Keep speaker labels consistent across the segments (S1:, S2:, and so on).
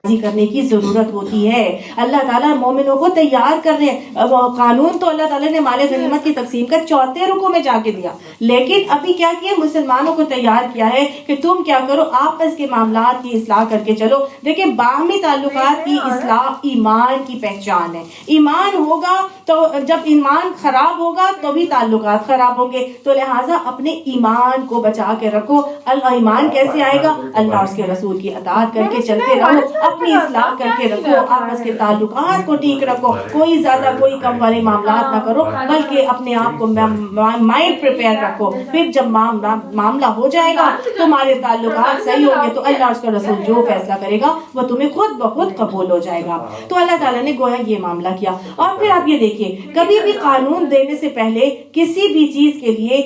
S1: کرنے کی ضرورت ہوتی ہے. اللہ تعالیٰ مومنوں کو تیار کر رہے ہیں. قانون تو اللہ تعالیٰ نے مال غنیمت کی تقسیم کا 4 رکوع میں جا کے دیا, لیکن ابھی کیا کیا مسلمانوں کو تیار کیا ہے کہ تم کیا کرو, آپس کے معاملات کی اصلاح کر کے چلو. دیکھیں باہمی تعلقات کی اصلاح ایمان کی پہچان ہے. ایمان ہوگا تو, جب ایمان خراب ہوگا تو بھی تعلقات خراب ہوں گے. تو لہٰذا اپنے ایمان کو بچا کے رکھو. ایمان کیسے آئے گا؟ اللہ اور اس کے رسول کی اطاعت کر کے چلتے رہو, اپنی اصلاح کر کے رکھو, آپس کے تعلقات کو ٹھیک رکھو, کوئی زیادہ کوئی کم والے معاملات نہ کرو, بلکہ اپنے آپ کو مائنڈ پریپیئر رکھو. پھر جب معاملہ ہو جائے گا تمہارے تعلقات صحیح ہوں گے تو اللہ اور اس کا رسول جو فیصلہ کرے گا وہ تمہیں خود بخود قبول ہو جائے گا. تو اللہ تعالیٰ نے گویا یہ معاملہ کیا. اور پھر آپ یہ دیکھیے, کبھی بھی قانون دینے سے پہلے کسی بھی چیز کے لیے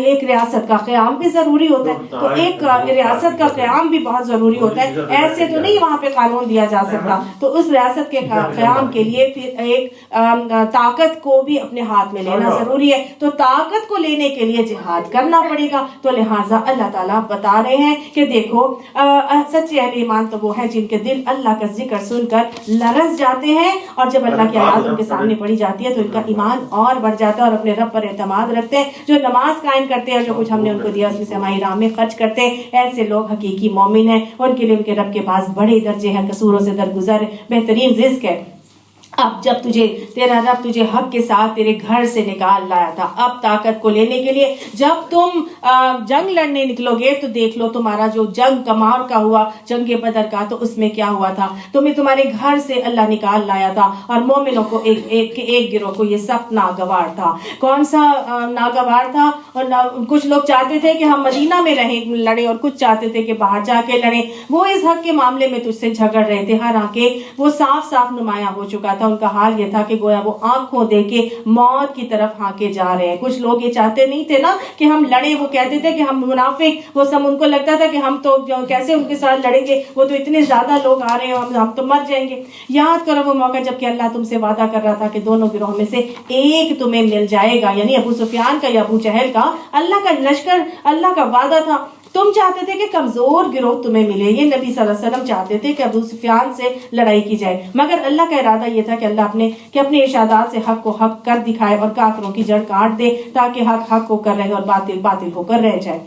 S1: ایک ریاست کا قیام بھی ضروری ہوتا ہے. تو ایک ریاست کا قیام بھی بہت ضروری ہوتا ہے. ایسے تو نہیں وہاں پہ قانون دیا جا سکتا. تو اس ریاست کے قیام کے لیے پھر ایک طاقت کو بھی اپنے ہاتھ میں لینا ضروری ہے. تو طاقت کو لینے کے لیے جہاد کرنا پڑے گا. تو لہٰذا اللہ تعالیٰ بتا رہے ہیں کہ دیکھو سچے اہل ایمان تو وہ ہیں جن کے دل اللہ کا ذکر سن کر لرز جاتے ہیں, اور جب اللہ کی آیات ان کے سامنے پڑھی جاتی ہے تو ان کا ایمان اور بڑھ جاتا ہے اور اپنے رب پر اعتماد رکھتے ہیں. جو نماز قائم کرتے ہیں, جو کچھ ہم نے ان کو دیا اس میں سے ہماری راہ میں خرچ کرتے ہیں, ایسے لوگ حقیقی مومن ہیں. ان کے لیے ان کے رب کے پاس بڑے درجے ہیں, قصوروں سے درگزر, بہترین رزق ہے. اب جب تیرا رب تجھے حق کے ساتھ تیرے گھر سے نکال لایا تھا, اب طاقت کو لینے کے لیے جب تم جنگ لڑنے نکلو گے تو دیکھ لو تمہارا جو جنگ کمار کا ہوا, جنگ بدر کا, تو اس میں کیا ہوا تھا, تمہیں تمہارے گھر سے اللہ نکال لایا تھا. اور مومنوں کو ایک گروہ کو یہ سخت ناگوار تھا. کون سا ناگوار تھا؟ اور کچھ لوگ چاہتے تھے کہ ہم مدینہ میں رہیں لڑیں, اور کچھ چاہتے تھے کہ باہر جا کے لڑیں. وہ اس حق کے معاملے میں تجھ سے جھگڑ رہے تھے, حالانکہ وہ صاف صاف نمایاں ہو چکا تھا. ان کا حال یہ تھا کہ گویا وہ آنکھوں دے کے موت کی طرف ہانکے جا رہے ہیں. کچھ لوگ یہ چاہتے نہیں تھے نا کہ ہم لڑیں, وہ کہتے تھے کہ ہم منافق, وہ سب ان کو لگتا تھا کہ ہم تو کیسے ان کے ساتھ لڑیں گے, وہ تو اتنے زیادہ لوگ آ رہے ہیں, ہم تو مر جائیں گے. یاد کرو وہ موقع جب کہ اللہ تم سے وعدہ کر رہا تھا کہ دونوں گروہ میں سے ایک تمہیں مل جائے گا, یعنی ابو سفیان کا یا ابو جہل کا. اللہ کا لشکر, اللہ کا وعدہ تھا. تم چاہتے تھے کہ کمزور گروہ تمہیں ملے, یہ نبی صلی اللہ علیہ وسلم چاہتے تھے کہ ابو سفیان سے لڑائی کی جائے, مگر اللہ کا ارادہ یہ تھا کہ اللہ اپنے ارشادات سے حق کو حق کر دکھائے اور کافروں کی جڑ کاٹ دے, تاکہ حق حق ہو کر رہے اور باطل باطل ہو کر رہ جائے,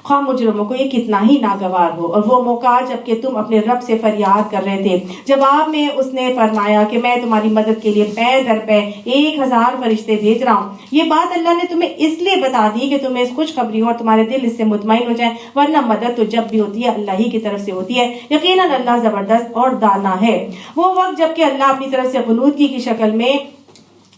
S1: خواہ مجرموں کو یہ کتنا ہی ناگوار ہو. اور وہ موقع جب کہ تم اپنے رب سے فریاد کر رہے تھے, جواب میں اس نے فرمایا کہ میں تمہاری مدد کے لیے پے در پے 1000 فرشتے بھیج رہا ہوں. یہ بات اللہ نے تمہیں اس لیے بتا دی کہ تمہیں اس خوشخبری ہو اور تمہارے دل اس سے مطمئن ہو جائے, ورنہ مدد تو جب بھی ہوتی ہے اللہ ہی کی طرف سے ہوتی ہے. یقیناً اللہ زبردست اور دانا ہے. وہ وقت جب کہ اللہ اپنی طرف سے غنودگی کی شکل میں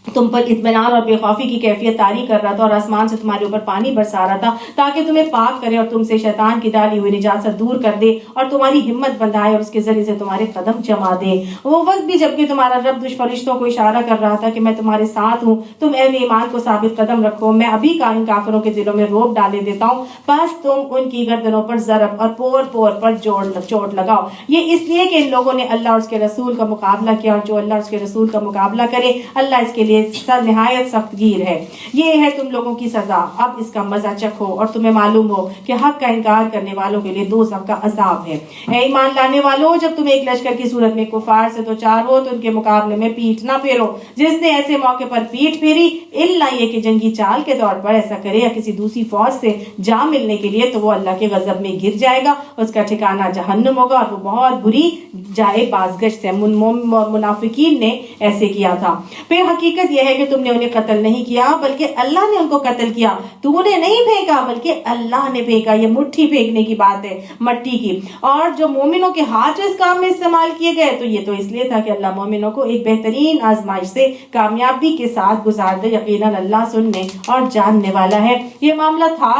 S1: تم پر اطمینان اور بے خوفی کی کیفیت طاری کر رہا تھا, اور آسمان سے تمہارے اوپر پانی برسا رہا تھا تاکہ تمہیں پاک کرے اور تم سے شیطان کی ڈالی ہوئی نجاست دور کر دے اور تمہاری ہمت بندھائے اور اس کے ذریعے سے تمہارے قدم جما دے. وہ وقت بھی جب کہ تمہارا رب فرشتوں کو اشارہ کر رہا تھا کہ میں تمہارے ساتھ ہوں, تم اہل ایمان کو ثابت قدم رکھو, میں ابھی ان کافروں کے دلوں میں روب ڈالے دیتا ہوں, بس تم ان کی گردنوں پر ضرب اور پور پور پر چوٹ لگاؤ. یہ اس لیے کہ ان لوگوں نے اللہ اور اس کے رسول کا مقابلہ کیا, اور جو اللہ اور اس کے رسول کا مقابلہ کرے اللہ اس کے لیے نہایت سخت گیر ہے. یہ ہے تم لوگوں کی سزا, اب اس کا مزہ چکھو اور تمہیں معلوم ہو کہ حق کا انکار کرنے والوں کے لیے دوزخ کا عذاب ہے. اے ایمان لانے والوں, جب تم ایک لشکر کی صورت میں کفار سے دو چار ہو تو ان کے مقابلے میں پیٹھ نہ پھیرو. جس نے ایسے موقع پر پیٹھ پھیری الا یہ کہ جنگی چال کے طور پر ایسا کرے یا کسی دوسری فوج سے جا ملنے کے لیے, تو وہ اللہ کے غضب میں گر جائے گا, اس کا ٹھکانہ جہنم ہوگا اور وہ بہت بری جائے بازگشت ہے. منافقین نے ایسے کیا تھا. پھر حقیقت یہ ہے کہ تم نے انہیں قتل نہیں کیا بلکہ اللہ نے ان کو قتل کیا. تو نے نہیں پھینکا بلکہ اللہ نے پھینکا. یہ مٹھی پھینکنے کی بات ہے, مٹی کی. اور جو مومنوں کے ہاتھ جو اس کام میں استعمال کیے گئے تو یہ تو اس لیے تھا کہ اللہ مومنوں کو ایک بہترین آزمائش سے کامیابی کے ساتھ گزار دے. یقیناً اللہ سننے اور جاننے والا ہے. یہ معاملہ تھا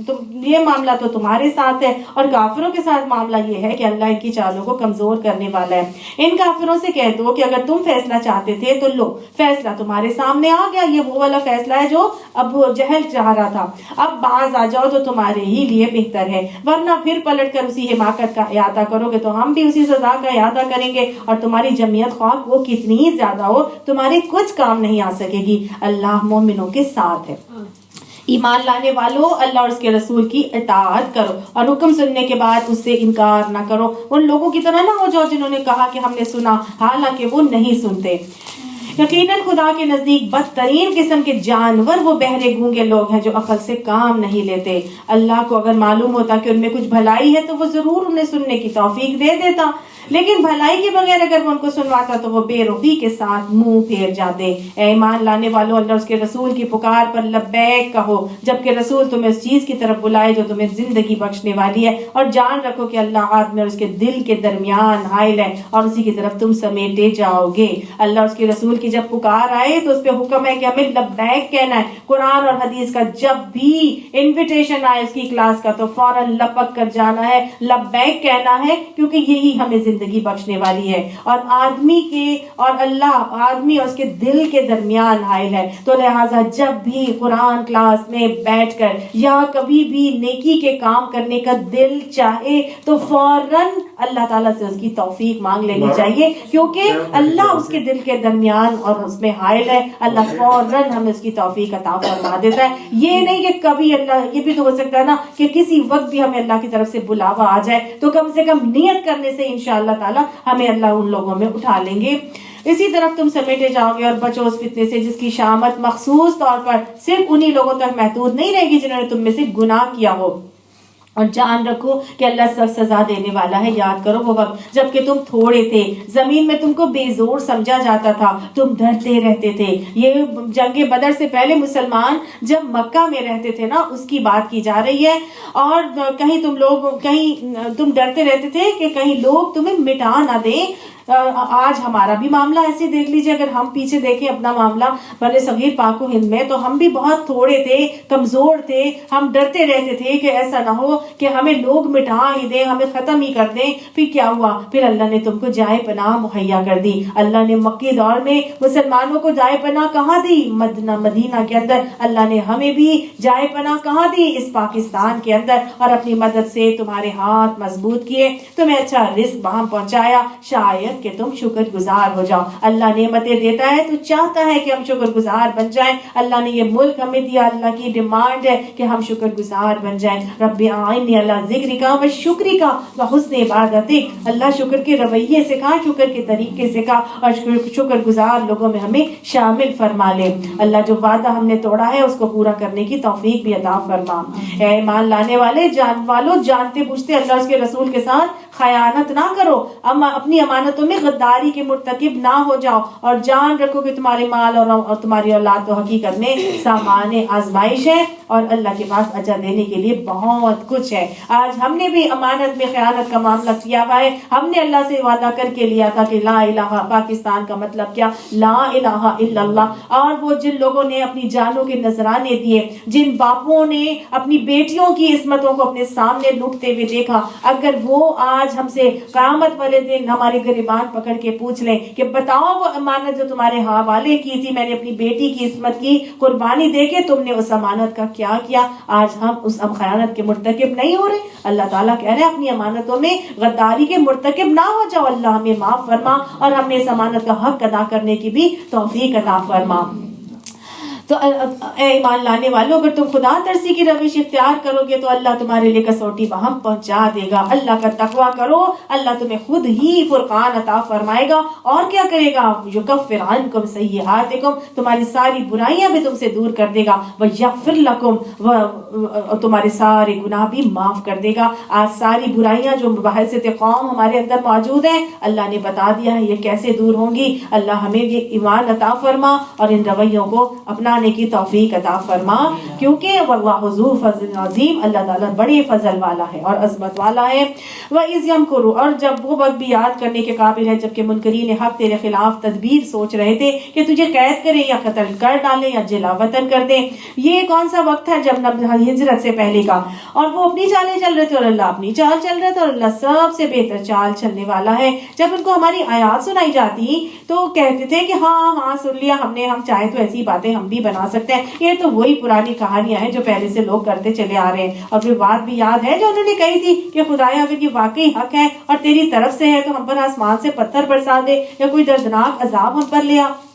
S1: تو یہ معاملہ تو تمہارے ساتھ ہے, اور کافروں کے ساتھ معاملہ یہ ہے کہ اللہ ان کی چالوں کو کمزور کرنے والا ہے. ان کافروں سے کہہ دو کہ اگر تم فیصلہ چاہتے تھے تو لو, فیصلہ تمہارے سامنے آ گیا. یہ وہ والا فیصلہ ہے جو ابو جہل چاہ رہا تھا. اب باز آ جاؤ تو تمہارے ہی لیے بہتر ہے, ورنہ پھر پلٹ کر اسی حماقت کا احاطہ کرو گے تو ہم بھی اسی سزا کا احاطہ کریں گے, اور تمہاری جمعیت خواہ وہ کتنی ہی زیادہ ہو تمہارے کچھ کام نہیں آ سکے گی. اللہ مومنوں کے ساتھ ہے. ایمان لانے والوں اللہ اور اس کے رسول کی اطاعت کرو اور حکم سننے کے بعد اس سے انکار نہ کرو. ان لوگوں کی طرح نہ ہو جاؤ جنہوں نے کہا کہ ہم نے سنا حالانکہ وہ نہیں سنتے. یقیناً خدا کے نزدیک بدترین قسم کے جانور وہ بہرے گونگے لوگ ہیں جو عقل سے کام نہیں لیتے. اللہ کو اگر معلوم ہوتا کہ ان میں کچھ بھلائی ہے تو وہ ضرور انہیں سننے کی توفیق دے دیتا، لیکن بھلائی کے بغیر اگر وہ ان کو سنواتا تو وہ بے رخی کے ساتھ منہ پھیر جاتے. اے ایمان لانے والوں، اللہ اس کے رسول کی پکار پر لبیک کہو جبکہ رسول تمہیں اس چیز کی طرف بلائے جو تمہیں زندگی بخشنے والی ہے، اور جان رکھو کہ اللہ آدمی اور اس کے دل کے درمیان حائل ہے اور اسی کی طرف تم سمیٹے جاؤ گے. اللہ اور اس کے رسول کی جب پکار آئے تو اس پہ حکم ہے کہ ہمیں لبیک کہنا ہے. قرآن اور حدیث کا جب بھی انویٹیشن آئے اس کی کلاس کا تو فوراً لپک کر جانا ہے، لبیک کہنا ہے، کیونکہ یہی ہمیں زندگی بخشنے والی ہے. اور آدمی کے اور اللہ، آدمی اور اس کے دل کے درمیان حائل ہے. تو لہٰذا جب بھی قرآن کلاس میں بیٹھ کر یا کبھی بھی نیکی کے کام کرنے کا دل چاہے تو فوراً اللہ تعالیٰ سے اس کی توفیق مانگ لینی چاہیے، کیونکہ اللہ اس کے دل کے درمیان اور اس میں حائل ہے. اللہ فوراً ہمیں اس کی توفیق عطا فرما دیتا ہے. یہ نہیں کہ کبھی اللہ، یہ بھی تو ہو سکتا ہے نا کہ کسی وقت بھی ہمیں اللہ کی طرف سے بلاوا آ جائے تو کم سے کم نیت کرنے سے انشاءاللہ تعالیٰ ہمیں اللہ ان لوگوں میں اٹھا لیں گے. اسی طرف تم سمیٹے جاؤ گے اور بچو اس فتنے سے جس کی شامت مخصوص طور پر صرف انہی لوگوں تک محدود نہیں رہے گی جنہوں نے تم میں سے گناہ کیا ہو. اور جان رکھو کہ اللہ سخت سزا دینے والا ہے. یاد کرو وہ وقت جب کہ تم تھوڑے تھے، زمین میں تم کو بے زور سمجھا جاتا تھا، تم ڈرتے رہتے تھے. یہ جنگ بدر سے پہلے مسلمان جب مکہ میں رہتے تھے نا، اس کی بات کی جا رہی ہے. اور کہیں تم ڈرتے رہتے تھے کہ کہیں لوگ تمہیں مٹا نہ دیں. آج ہمارا بھی معاملہ ایسے دیکھ لیجئے، اگر ہم پیچھے دیکھیں اپنا معاملہ بر صغیر پاک و ہند میں، تو ہم بھی بہت تھوڑے تھے، کمزور تھے. ہم ڈرتے رہتے تھے کہ ایسا نہ ہو کہ ہمیں لوگ مٹا ہی دیں، ہمیں ختم ہی کر دیں. پھر کیا ہوا؟ پھر اللہ نے تم کو جائے پناہ مہیا کر دی. اللہ نے مکی دور میں مسلمانوں کو جائے پناہ کہاں دی؟ مدینہ کے اندر. اللہ نے ہمیں بھی جائے پناہ کہاں دی؟ اس پاکستان کے اندر. اور اپنی مدد سے تمہارے ہاتھ مضبوط کیے، تمہیں اچھا رزق وہاں پہنچایا. شاید کہ تم شکر گزار ہو جاؤ. اللہ نعمتیں دیتا ہے تو چاہتا ہے کہ ہم شکر گزار بن جائیں. اللہ نے یہ ملک ہمیں دیا، اللہ کی ڈیمانڈ ہے کہ ہم شکر گزار بن جائیں. رب اعینی علی ذکرک و شکرک و حسن عبادتک. اللہ شکر کے رویے سکھا، شکر کے طریقے سکھا، اور شکر گزار لوگوں میں ہمیں شامل فرما لے. اللہ جو وعدہ ہم نے توڑا ہے اس کو پورا کرنے کی توفیق بھی عطا فرما. اے ایمان لانے والے جانتے بوجھتے اللہ اس کے رسول کے ساتھ خیانت نہ کرو. اپنی امانتوں میں غداری کے مرتکب نہ ہو جاؤ، اور جان رکھو کہ تمہارے مال اور تمہاری اولاد تو حقیقت میں سامان آزمائش ہے، اور اللہ کے پاس اجر دینے کے لیے بہت کچھ ہے. آج ہم نے بھی امانت میں خیانت کا معاملہ کیا ہوا ہے. ہم نے اللہ سے وعدہ کر کے لیا تھا کہ لا الہ، پاکستان کا مطلب کیا؟ لا الہ الا اللہ. اور وہ جن لوگوں نے اپنی جانوں کے نذرانے دیے، جن باپوں نے اپنی بیٹیوں کی عصمتوں کو اپنے سامنے لوٹتے ہوئے دیکھا، اگر وہ آج ہم سے قیامت والے دن ہمارے گریبان پکڑ کے پوچھ لیں کہ بتاؤ وہ امانت جو تمہارے حوالے کی تھی، میں نے اپنی بیٹی کی عصمت کی قربانی دے کے، تم نے اس امانت کا کیا کیا؟ آج ہم اس خیانت کے مرتکب نہیں ہو رہے. اللہ تعالیٰ کہہ رہے ہیں اپنی امانتوں میں غداری کے مرتکب نہ ہو جاؤ. اللہ ہمیں معاف فرما اور ہمیں اس امانت کا حق ادا کرنے کی بھی توفیق عطا فرما. تو اے ایمان لانے والوں، اگر تم خدا ترسی کی روش اختیار کرو گے تو اللہ تمہارے لیے کسوٹی وہاں پہنچا دے گا. اللہ کا تقویٰ کرو، اللہ تمہیں خود ہی فرقان عطا فرمائے گا. اور کیا کرے گا؟ یکفر عنکم سیئاتکم، تمہاری ساری برائیاں بھی تم سے دور کر دے گا. ویغفر لکم، تمہارے سارے گناہ بھی معاف کر دے گا. آج ساری برائیاں جو بحیثیت قوم ہمارے اندر موجود ہیں، اللہ نے بتا دیا ہے یہ کیسے دور ہوں گی. اللہ ہمیں یہ ایمان عطا فرما اور ان رویوں کو اپنا کی توفیق عطا فرما، کیونکہ واللہ ذو فضل عظیم، اللہ تعالیٰ بڑے فضل والا ہے اور عظمت والا ہے. وَإِذْ يَمْكُرُ، اور جب وہ وقت بھی یاد کرنے کے قابل ہے جبکہ منکرین حق تیرے خلاف تدبیر سوچ رہے تھے کہ تجھے قید کریں یا قتل کر ڈالیں یا جلا وطن کر دیں. یہ کون سا وقت ہے؟ جب ہجرت سے پہلے کا. اور وہ اپنی چالیں چل رہے تھے اور اللہ اپنی چال چل رہا تھا، اور اللہ سب سے بہتر چال چلنے والا ہے. جب ان کو ہماری آیات سنائی جاتی تو کہتے تھے کہ ہاں سن لیا ہم نے، ہم چاہے تو ایسی باتیں ہم بھی بنا سکتے ہیں. یہ تو وہی پرانی کہانیاں ہیں جو پہلے سے لوگ کرتے چلے آ رہے ہیں. اور پھر بات بھی یاد ہے جو انہوں نے کہی تھی کہ خدایا اگر یہ واقعی حق ہے اور تیری طرف سے ہے تو ہم پر آسمان سے پتھر برسا دے یا کوئی دردناک عذاب ہم پر لے آ.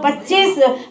S1: 25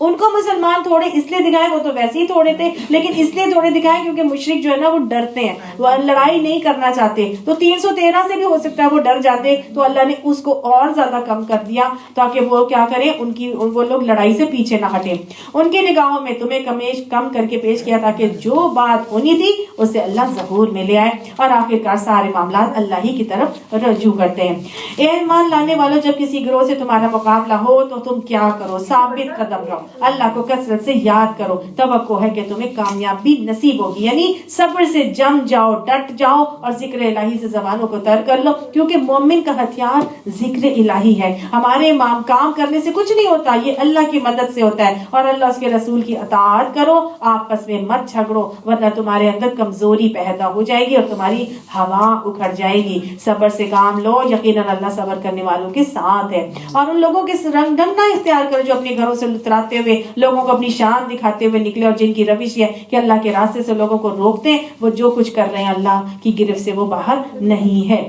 S1: ان کو مسلمان تھوڑے اس لیے دکھائے, وہ تو ویسے ہی تھوڑے تھے, لیکن اس لیے تھوڑے دکھائے کیونکہ مشرک جو ہے نا وہ ڈرتے ہیں, وہ لڑائی نہیں کرنا چاہتے. تو 313 سے بھی ہو سکتا ہے وہ ڈر جاتے, تو اللہ نے اس کو اور زیادہ کم کر دیا تاکہ وہ کیا کریں, وہ لوگ لڑائی سے پیچھے نہ ہٹیں. ان کی نگاہوں میں تمہیں کم کر کے پیش کیا تاکہ جو بات ہونی تھی اسے اللہ ظہور میں لے آئے, اور آخرکار سارے معاملات اللہ ہی کی طرف رجوع کرتے ہیں. اے ایمان لانے والوں, جب کسی گروہ سے تمہارا مقابلہ ہو تو تم کیا کرو, ثابت قدم رہو, اللہ کو کثرت سے یاد کرو, توقع ہے کہ تمہیں کامیابی نصیب ہوگی. یعنی صبر سے جم جاؤ, ڈٹ جاؤ, اور ذکر الہی سے زبانوں کو تر کر لو, کیونکہ مومن کا ہتھیار ذکر الہی ہے. ہمارے کام کرنے سے کچھ نہیں ہوتا, یہ اللہ کی مدد سے ہوتا ہے. اور اللہ اس کے رسول کی اطاعت کرو, آپس میں مت جھگڑو, ورنہ تمہارے اندر کمزوری پیدا ہو جائے گی اور تمہاری ہوا اکھڑ جائے گی. صبر سے کام لو, یقیناً اللہ صبر کرنے والوں کے ساتھ ہے. اور ان لوگوں کے رنگ ڈھنگ نہ اختیار کرو جو اپنے گھروں سے لتراتے ہوئے لوگوں کو اپنی شان دکھاتے ہوئے نکلے, اور جن کی روش ہے کہ اللہ کے راستے سے لوگوں کو روکتے ہیں, وہ جو کچھ کر رہے ہیں اللہ کی گرفت سے وہ باہر نہیں ہے.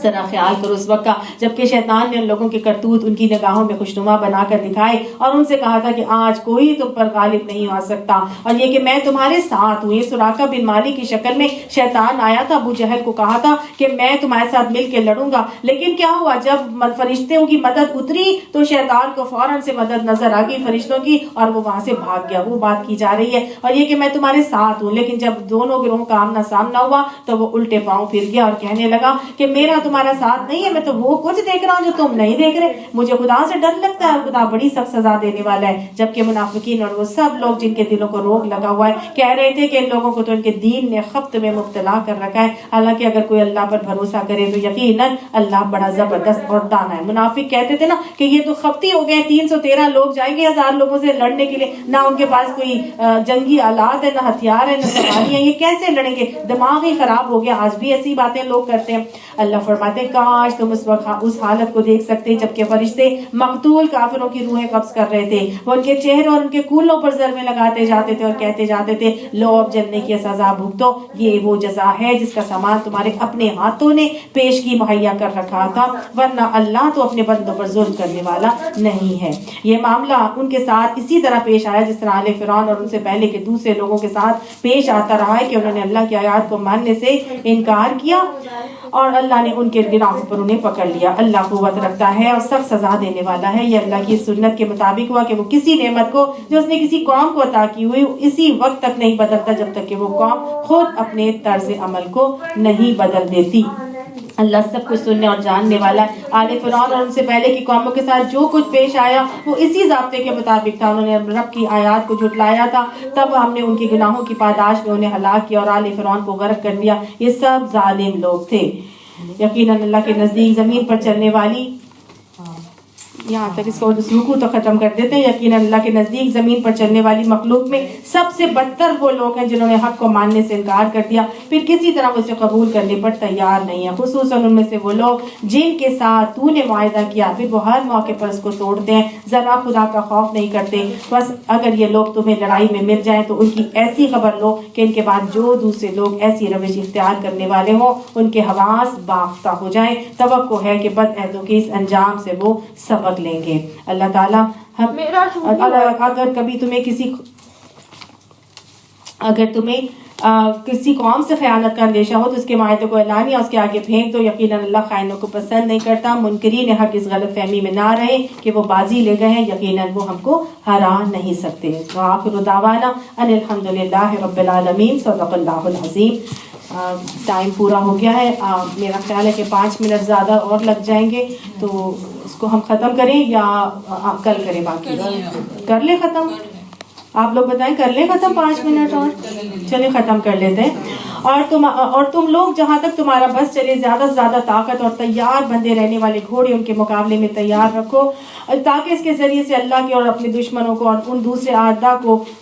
S1: ذرا خیال کرو اس وقت کا جبکہ شیطان نے ان لوگوں کے کرتوت ان کی نگاہوں میں خوشنما بنا کر دکھائے, اور ان سے کہا تھا کہ آج کوئی تم پر غالب نہیں آ سکتا, اور یہ کہ میں تمہارے ساتھ ہوں. یہ سراقہ بن مالک کی شکل میں شیطان آیا تھا, ابو جہل کو کہا تھا کہ میں تمہارے ساتھ مل کے لڑوں گا, لیکن کیا ہوا, جب فرشتوں کی مدد اتری تو شیطان کو فوراً سے مدد نظر آ گئی فرشتوں کی, اور وہ وہاں سے بھاگ گیا. وہ بات کی جا رہی ہے. اور یہ کہ میں تمہارے ساتھ ہوں, لیکن جب دونوں گروہوں کا آمنا سامنا ہوا تو وہ الٹے پاؤں پھر گیا اور کہنے لگا کہ میرا تمہارا ساتھ نہیں ہے, میں تو وہ کچھ دیکھ رہا ہوں جو تم نہیں دیکھ رہے. مجھے خدا سے ڈر لگتا ہے, خدا بڑی سخت سزا دینے والا ہے. جبکہ منافقین اور وہ سب لوگ جن کے دلوں کو روگ لگا ہوا ہے کہہ رہے تھے کہ ان لوگوں کو تو ان کے دین نے خبط میں مبتلا کر رکھا ہے, حالانکہ اگر کوئی اللہ پر بھروسہ کرے تو یقیناً اللہ بڑا زبردست اور دانا ہے. منافق کہتے تھے نا کہ یہ تو خبطی ہو گئے, 313 لوگ جائیں گے 1000 لوگوں سے لڑنے کے لیے, نہ ان کے پاس کوئی جنگی آلات ہے, نہ ہتھیار ہے, نہ سواریاں, یہ کیسے لڑیں گے, دماغ ہی خراب ہو گیا. آج بھی ایسی باتیں لوگ کرتے ہیں. اللہ فرماتے کاش تم اس وقت اس حالت کو دیکھ سکتے جبکہ فرشتے مقتول کافروں کی روحیں قبض کر رہے تھے. وہ ان کے چہروں اور ان کے کولوں پر ضربیں لگاتے جاتے تھے اور کہتے جاتے تھے لو اب جلنے کی سزا بھگتو, یہ وہ جزا ہے جس کا سامان تمہارے اپنے ہاتھوں نے پیش کی مہیا کر رکھا تھا, ورنہ اللہ تو اپنے بندوں پر ظلم کرنے والا نہیں ہے. یہ معاملہ ان کے ساتھ اسی طرح پیش آیا جس طرح آل فرعون اور ان سے پہلے کے دوسرے لوگوں کے ساتھ پیش آتا رہا ہے کہ انہوں نے اللہ کی آیات کو ماننے سے انکار کیا اور اللہ نے ان کے گناہوں پر انہیں پکڑ لیا. اللہ قوت رکھتا ہے اور سخت سزا دینے والا ہے. یہ اللہ کی سنت کے مطابق ہوا کہ وہ کسی نعمت کو جو اس نے کسی قوم کو عطا کی ہوئی اسی وقت تک نہیں بدلتا جب تک کہ وہ قوم خود اپنے طرز عمل کو نہیں بدل دیتی. اللہ سب کچھ سننے اور جاننے والا ہے. آل فرعون اور ان سے پہلے کی قوموں کے ساتھ جو کچھ پیش آیا وہ اسی ضابطے کے مطابق تھا. انہوں نے رب کی آیات کو جھٹلایا تھا, تب ہم نے ان کے گناہوں کی پاداش میں انہیں ہلاک کیا اور آل فرعون کو غرق کر دیا. یہ سب ظالم لوگ تھے. یقیناً اللہ کے نزدیک زمین پر چلنے والی, یہاں تک اس کو رکوع تو ختم کر دیتے ہیں. یقیناً اللہ کے نزدیک زمین پر چلنے والی مخلوق میں سب سے بدتر وہ لوگ ہیں جنہوں نے حق کو ماننے سے انکار کر دیا پھر کسی طرح اسے قبول کرنے پر تیار نہیں ہے. خصوصاً ان میں سے وہ لوگ جن کے ساتھ تو نے معاہدہ کیا پھر وہ ہر موقع پر اس کو توڑتے ہیں, ذرا خدا کا خوف نہیں کرتے. بس اگر یہ لوگ تمہیں لڑائی میں مل جائیں تو ان کی ایسی خبر لو کہ ان کے بعد جو دوسرے لوگ ایسی روش اختیار کرنے والے ہوں ان کے حواس باختہ ہو جائیں. توقع ہے کہ بد عہدوں کے اس انجام سے وہ سبق لیں گے. اللہ تعالیٰ اگر تمہیں کسی قوم سے خیانت کا اندیشہ ہو تو اس کے معاہدے کو اعلانیہ اس کے آگے پھینک دو. یقیناً اللہ خائنوں کو پسند نہیں کرتا. منکرین حق اس غلط فہمی میں نہ رہے کہ وہ بازی لے گئے ہیں, یقیناً وہ ہم کو ہرا نہیں سکتے. وآخر دعوانا ان الحمدللہ رب العالمین. صدق اللہ العظیم. ٹائم پورا ہو گیا ہے. میرا خیال ہے کہ 5 منٹ زیادہ اور لگ جائیں گے, تو اس کو ہم ختم کریں یا کل کریں؟ باقی کر لیں ختم. آپ لوگ بتائیں کر لیں ختم 5 منٹ اور؟ چلیں ختم کر لیتے ہیں. اور تم لوگ جہاں تک تمہارا بس چلے زیادہ سے زیادہ طاقت اور تیار بندے رہنے والے گھوڑے ان کے مقابلے میں تیار رکھو تاکہ اس کے ذریعے سے اللہ کے اور اپنے دشمنوں کو اور ان دوسرے اعداء کو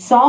S1: 100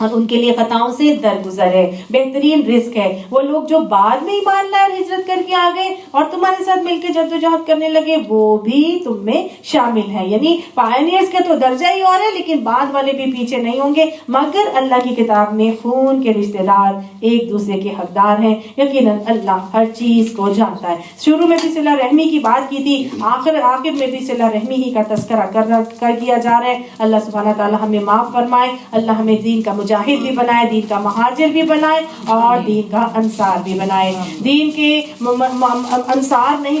S1: اور ان کے لیے خطاؤں سے درگزر ہے، بہترین رزق ہے۔ وہ لوگ جو بعد میں ایمان لائے اور ہجرت کر کے آ گئے اور تمہارے ساتھ مل کے جدوجہد کرنے لگے، وہ بھی تم میں شامل ہے۔ یعنی پائنیئرز کا تو درجہ ہی اور ہے، لیکن بعد والے بھی پیچھے نہیں ہوں گے، مگر اللہ کی کتاب میں خون کے رشتہ دار ایک دوسرے کے حقدار ہیں۔ یقیناً اللہ ہر چیز کو جانتا ہے۔ شروع میں بھی صلہ رحمی کی بات کی تھی، آخر میں بھی صلہ رحمی ہی کا تذکرہ کر کیا جا رہا ہے۔ اللہ سبحانہ تعالی ہمیں معاف فرمائے، اللہ ہمیں دین کا مجاہد بھی بنائے، دین کا مہاجر بھی بنائے اور دین کا انصار بھی بنائے۔ دین کے انصار نہیں،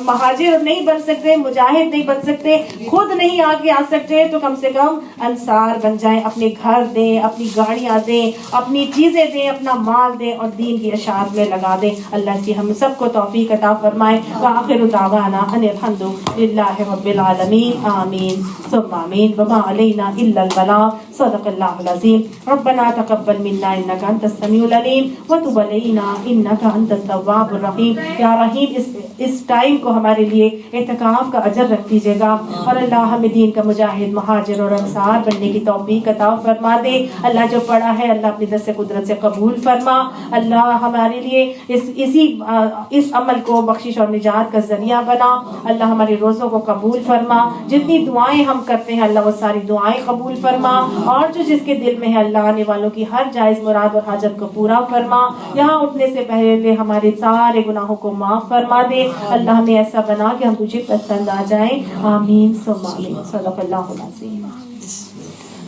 S1: مہاجر نہیں بن سکتے، مجاہد نہیں بن سکتے، خود نہیں آگے آ سکتے، تو کم سے کم انصار بن جائیں، اپنے گھر دیں، اپنی گاڑیاں دیں، اپنی چیزیں دیں، اپنا مال دیں اور دین کی اشاعت میں لگا دیں۔ اللہ کی ہم سب کو توفیق عطا فرمائے۔ وآخر دعوانا ان الحمد للہ رب العالمین، آمین ثم آمین، وما علینا الا البلاغ، صدق اللہ العظیم۔ ربنا تقبل منا انك انت السميع العليم وتب علينا انك انت التواب الرحیم۔ یا رحیم اس ٹائم کو ہمارے لیے اعتکاف کا اجر رکھ دیجیے گا، اور اللہ ہمیں دین کا مجاہد، مہاجر اور انصار بننے کی توفیق عطا فرما دے۔ اللہ جو پڑھا ہے اللہ اپنی دست قدرت سے قبول فرما۔ اللہ ہمارے لیے اس عمل کو بخشش اور نجات کا ذریعہ بنا۔ اللہ ہمارے روزوں کو قبول فرما، جتنی دعائیں ہم کرتے ہیں اللہ وہ ساری دعائیں قبول فرما، اور جو جس کے دل میں ہے اللہ آنے والوں کی ہر جائز مراد اور حاجت کو پورا فرما۔ یہاں اٹھنے سے پہلے ہمارے سارے گناہوں کو معاف فرما دے۔ اللہ ہمیں ایسا بنا کہ ہم تجھے پسند آ جائیں، آمین ثم آمین، صدق اللہ العظیم۔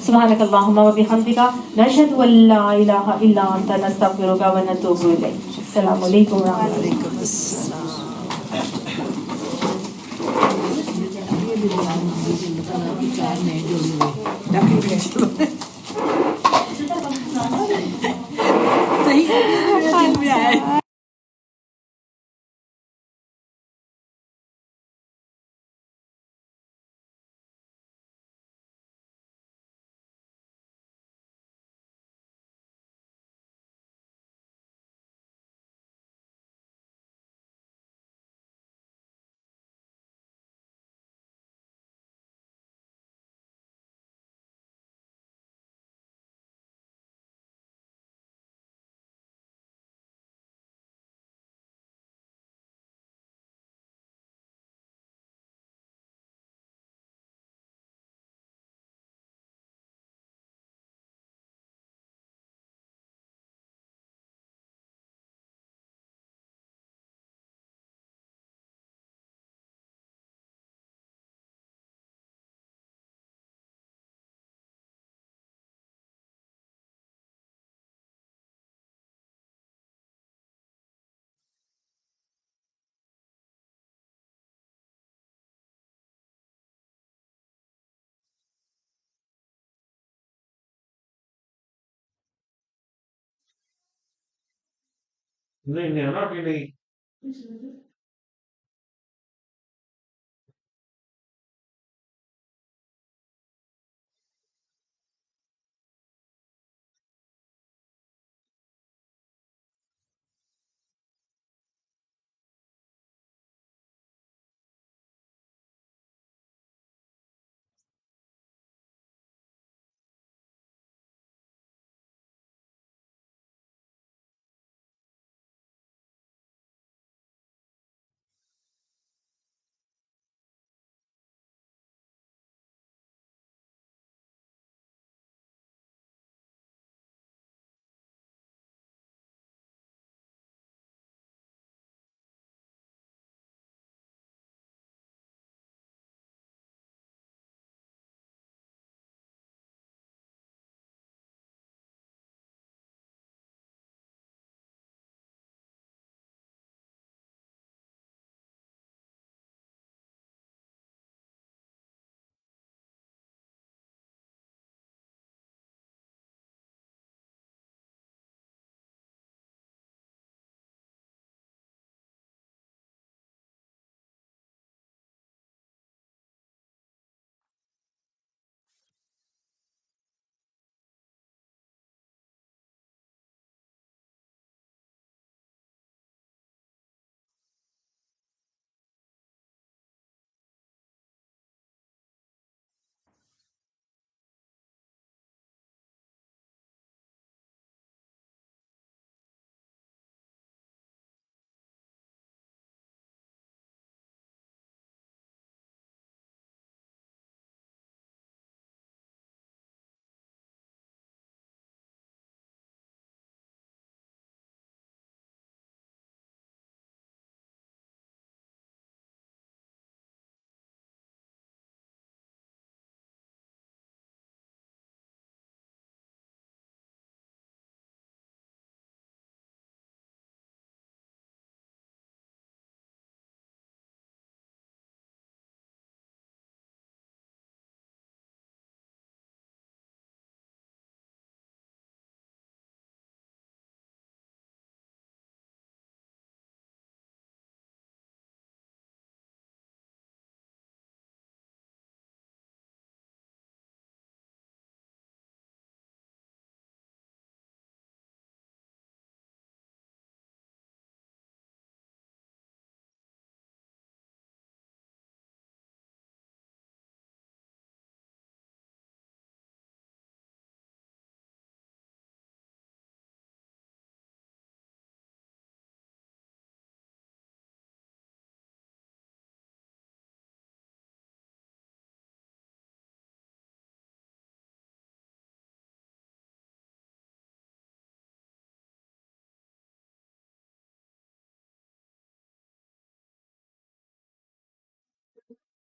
S1: سبحانك اللهم وبحمدك نشهد ان لا اله الا انت نستغفرك ونتوب اليك۔ السلام علیکم ورحمۃ
S2: صحیح
S3: نہیں نہیں نا ابھی نہیں